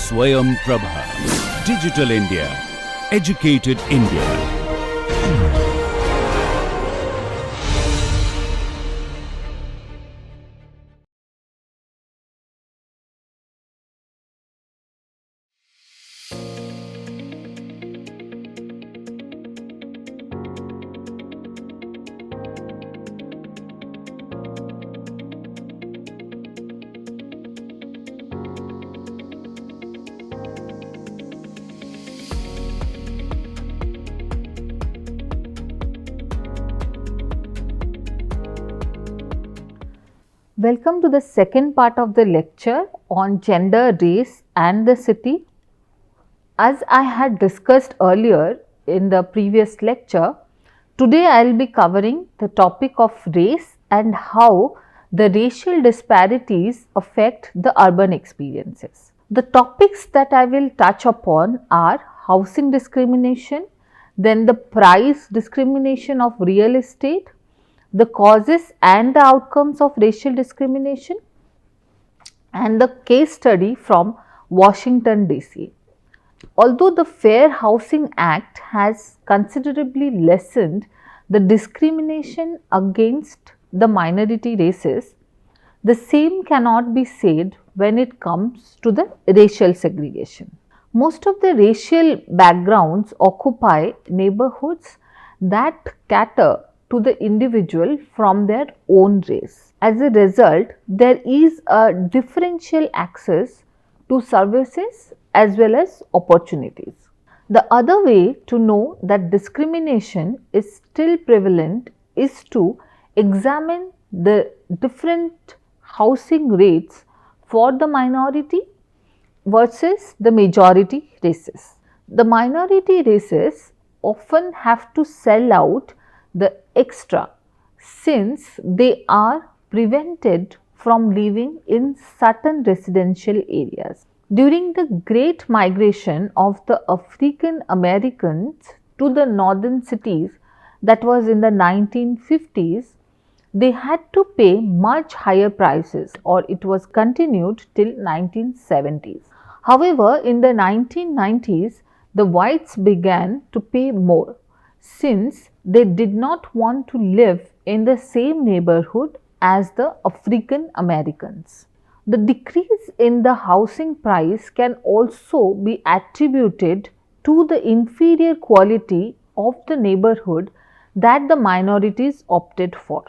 Swayam Prabha. Digital India. Educated India. Welcome to the second part of the lecture on gender, race and the city. As I had discussed earlier in the previous lecture, today I will be covering the topic of race and how the racial disparities affect the urban experiences. The topics that I will touch upon are housing discrimination, then the price discrimination of real estate, the causes and the outcomes of racial discrimination, and the case study from Washington DC. Although the Fair Housing Act has considerably lessened the discrimination against the minority races, the same cannot be said when it comes to the racial segregation. Most of the racial backgrounds occupy neighborhoods that cater to the individual from their own race. As a result, there is a differential access to services as well as opportunities. The other way to know that discrimination is still prevalent is to examine the different housing rates for the minority versus the majority races. The minority races often have to sell out the extra since they are prevented from living in certain residential areas. During the Great Migration of the African Americans to the northern cities, that was in the 1950s, they had to pay much higher prices, or it was continued till 1970s. However, in the 1990s, the whites began to pay more since they did not want to live in the same neighborhood as the African Americans. The decrease in the housing price can also be attributed to the inferior quality of the neighborhood that the minorities opted for.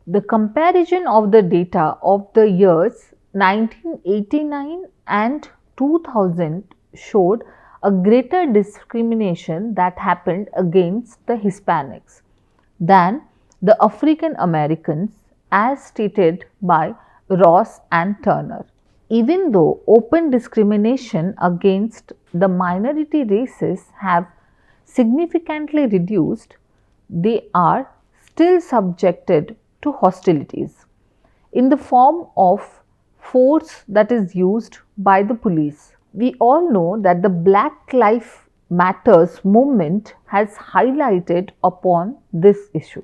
The comparison of the data of the years 1989 and 2000 showed a greater discrimination that happened against the Hispanics than the African Americans, as stated by Ross and Turner. Even though open discrimination against the minority races have significantly reduced, they are still subjected to hostilities in the form of force that is used by the police. We all know that the Black Lives Matters movement has highlighted upon this issue.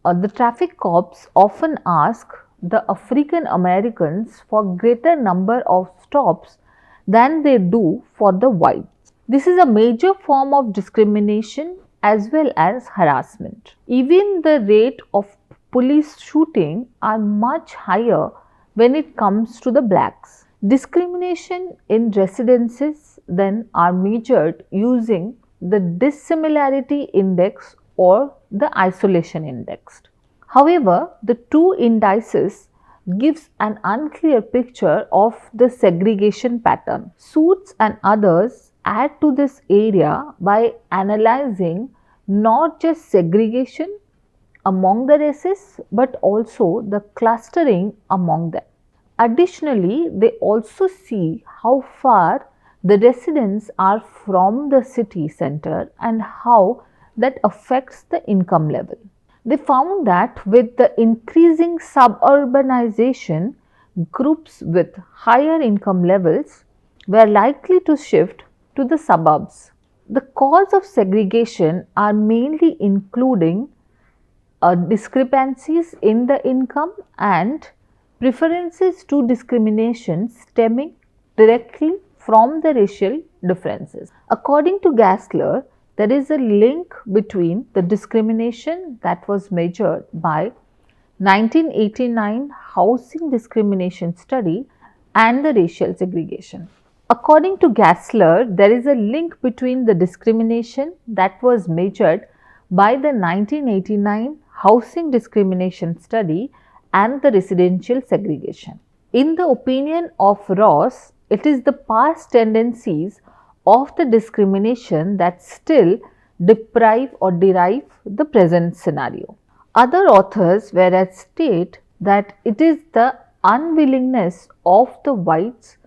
The traffic cops often ask the African Americans for greater number of stops than they do for the whites. This is a major form of discrimination as well as harassment. Even the rate of police shooting are much higher when it comes to the blacks. Discrimination in residences then are measured using the dissimilarity index or the isolation index. However, the two indices gives an unclear picture of the segregation pattern. Suits and others add to this area by analyzing not just segregation among the races but also the clustering among them. Additionally, they also see how far the residents are from the city center and how that affects the income level. They found that with the increasing suburbanization, groups with higher income levels were likely to shift to the suburbs. The cause of segregation are mainly including discrepancies in the income and preferences to discrimination stemming directly from the racial differences. According to Gassler, there is a link between the discrimination that was measured by 1989 housing discrimination study and the racial segregation. According to Gassler, there is a link between the discrimination that was measured by the 1989 housing discrimination study and the residential segregation. In the opinion of Ross, it is the past tendencies of the discrimination that still deprive or derive the present scenario. Other authors whereas state that it is the unwillingness of the whites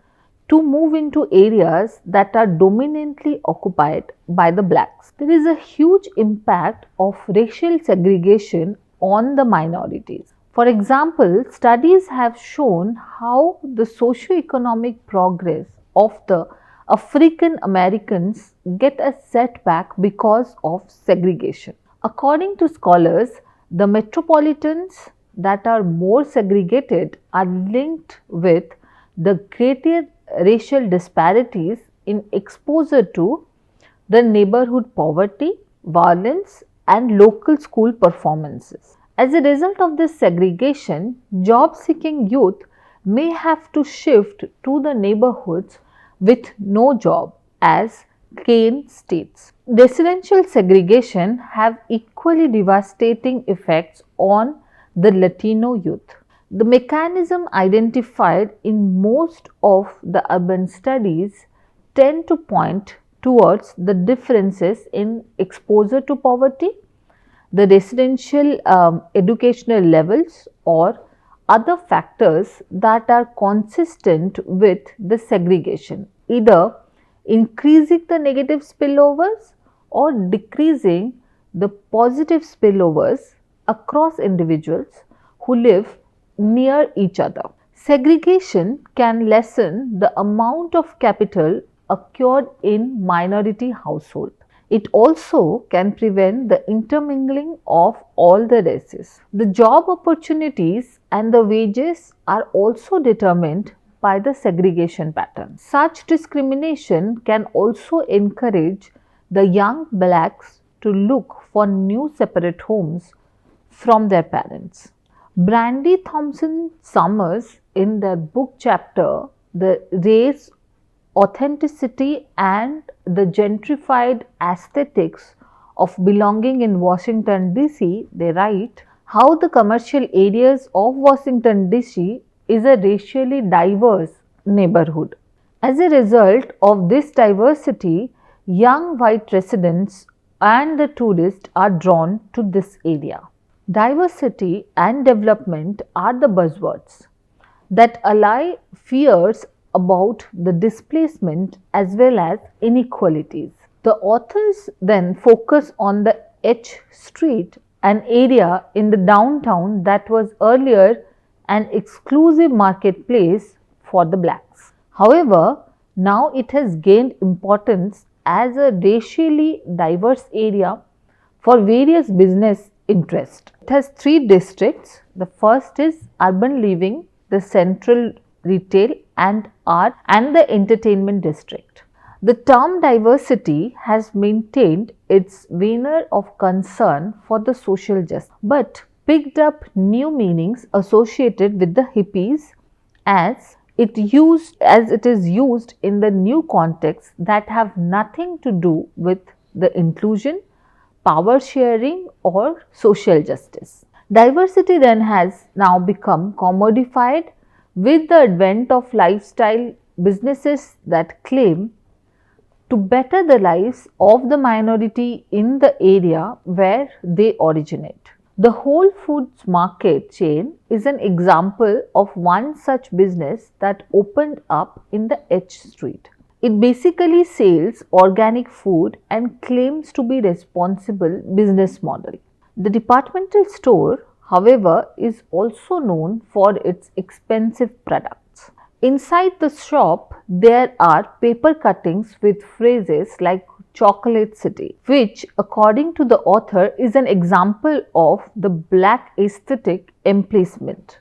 to move into areas that are dominantly occupied by the blacks. There is a huge impact of racial segregation on the minorities. For example, studies have shown how the socio-economic progress of the African Americans get a setback because of segregation. According to scholars, the metropolitans that are more segregated are linked with the greater racial disparities in exposure to the neighborhood poverty, violence and local school performances. As a result of this segregation, job-seeking youth may have to shift to the neighborhoods with no job, as Kane states. Residential segregation have equally devastating effects on the Latino youth. The mechanism identified in most of the urban studies tend to point towards the differences in exposure to poverty, the residential educational levels or other factors that are consistent with the segregation, either increasing the negative spillovers or decreasing the positive spillovers across individuals who live near each other. Segregation can lessen the amount of capital acquired in minority households. It also can prevent the intermingling of all the races. The job opportunities and the wages are also determined by the segregation pattern. Such discrimination can also encourage the young blacks to look for new separate homes from their parents. Brandy Thompson Summers, in their book chapter, The Race, Authenticity and the Gentrified Aesthetics of Belonging in Washington, D.C., they write how the commercial areas of Washington, D.C. is a racially diverse neighborhood. As a result of this diversity, young white residents and the tourists are drawn to this area. Diversity and development are the buzzwords that allay fears about the displacement as well as inequalities. The authors then focus on the H Street, an area in the downtown that was earlier an exclusive marketplace for the blacks. However, now it has gained importance as a racially diverse area for various business interests. It has three districts. The first is urban living, the central retail and art and the entertainment district. The term diversity has maintained its veneer of concern for the social justice, but picked up new meanings associated with the hippies as it is used in the new context that have nothing to do with the inclusion, power sharing or social justice. Diversity then has now become commodified with the advent of lifestyle businesses that claim to better the lives of the minority in the area where they originate. The Whole Foods market chain is an example of one such business that opened up in the H Street. It basically sells organic food and claims to be responsible business model. The departmental store, however, is also known for its expensive products. Inside the shop, there are paper cuttings with phrases like Chocolate City, which according to the author is an example of the black aesthetic emplacement.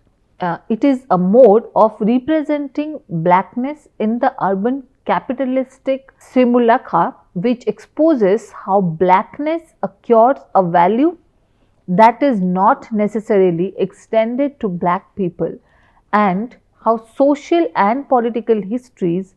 It is a mode of representing blackness in the urban capitalistic simulacra which exposes how blackness acquires a value that is not necessarily extended to black people, and how social and political histories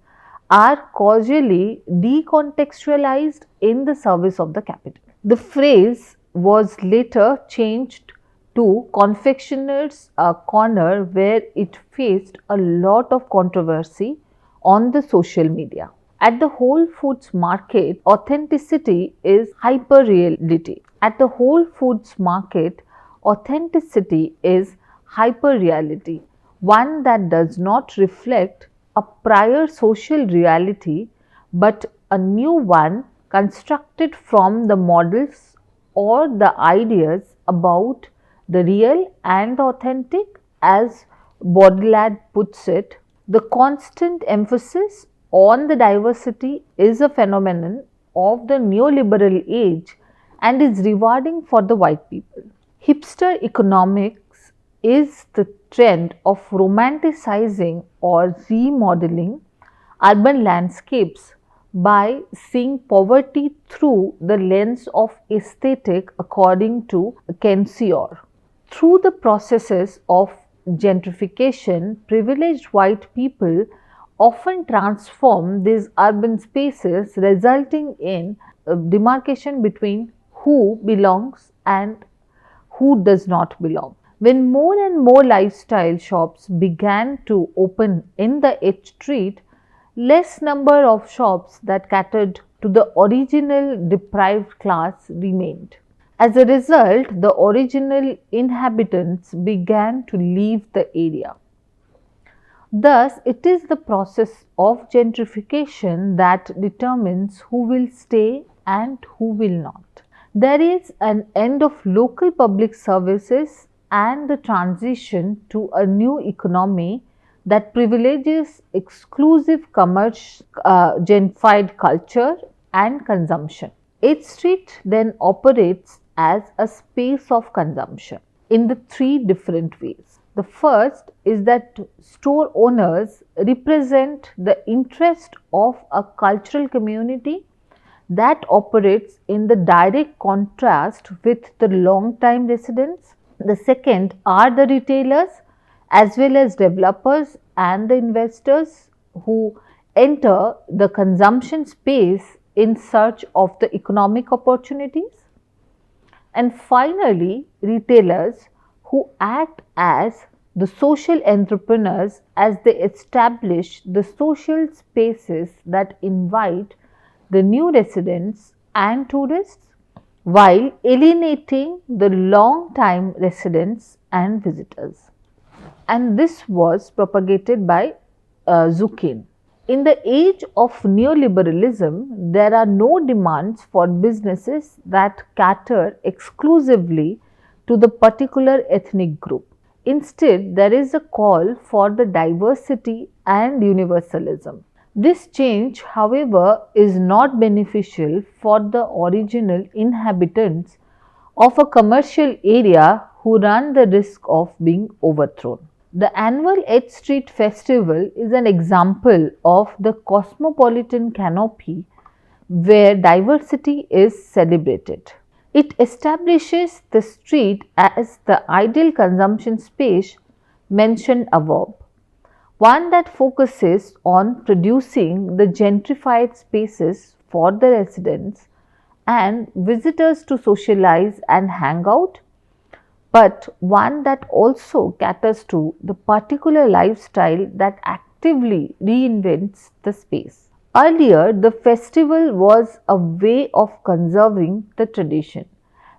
are causally decontextualized in the service of the capital. The phrase was later changed to confectioner's corner, where it faced a lot of controversy on the social media. At the Whole Foods market, authenticity is hyper-reality. At the Whole Foods market, authenticity is hyper-reality, one that does not reflect a prior social reality but a new one constructed from the models or the ideas about the real and the authentic. As Baudrillard puts it, the constant emphasis on the diversity is a phenomenon of the neoliberal age and is rewarding for the white people. Hipster economics is the trend of romanticizing or remodeling urban landscapes by seeing poverty through the lens of aesthetic, according to Kensior. Through the processes of gentrification, privileged white people often transform these urban spaces, resulting in a demarcation between who belongs and who does not belong. When more and more lifestyle shops began to open in the H Street, less number of shops that catered to the original deprived class remained. As a result, the original inhabitants began to leave the area. Thus, it is the process of gentrification that determines who will stay and who will not. There is an end of local public services and the transition to a new economy that privileges exclusive gentrified culture and consumption. 8th Street then operates as a space of consumption in the three different ways. The first is that store owners represent the interest of a cultural community that operates in the direct contrast with the long-time residents. The second are the retailers as well as developers and the investors who enter the consumption space in search of the economic opportunities. And finally, retailers who act as the social entrepreneurs as they establish the social spaces that invite the new residents and tourists while alienating the long-time residents and visitors. And this was propagated by Zukin. In the age of neoliberalism, there are no demands for businesses that cater exclusively to the particular ethnic group. Instead, there is a call for the diversity and universalism. This change, however, is not beneficial for the original inhabitants of a commercial area who run the risk of being overthrown. The annual 8th Street Festival is an example of the cosmopolitan canopy where diversity is celebrated. It establishes the street as the ideal consumption space mentioned above, one that focuses on producing the gentrified spaces for the residents and visitors to socialize and hang out, but one that also caters to the particular lifestyle that actively reinvents the space. Earlier, the festival was a way of conserving the tradition.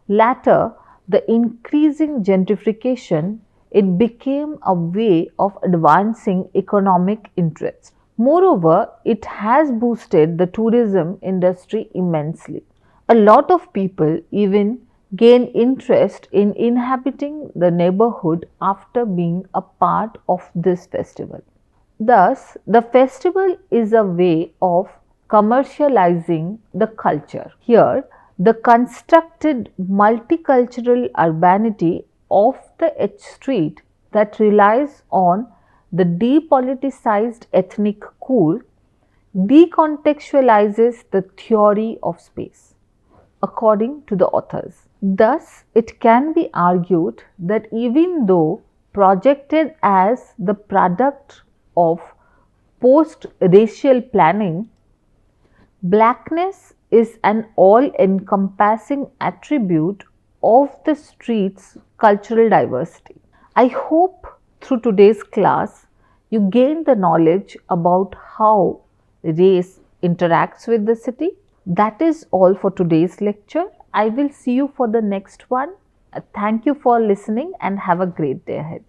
Later, the increasing gentrification, it became a way of advancing economic interests. Moreover, it has boosted the tourism industry immensely. A lot of people even gain interest in inhabiting the neighborhood after being a part of this festival. Thus, the festival is a way of commercializing the culture. Here, the constructed multicultural urbanity of the H Street that relies on the depoliticized ethnic core decontextualizes the theory of space, according to the authors. Thus, it can be argued that even though projected as the product of post-racial planning, blackness is an all-encompassing attribute of the street's cultural diversity. I hope through today's class you gain the knowledge about how race interacts with the city. That is all for today's lecture. I will see you for the next one. Thank you for listening and have a great day ahead.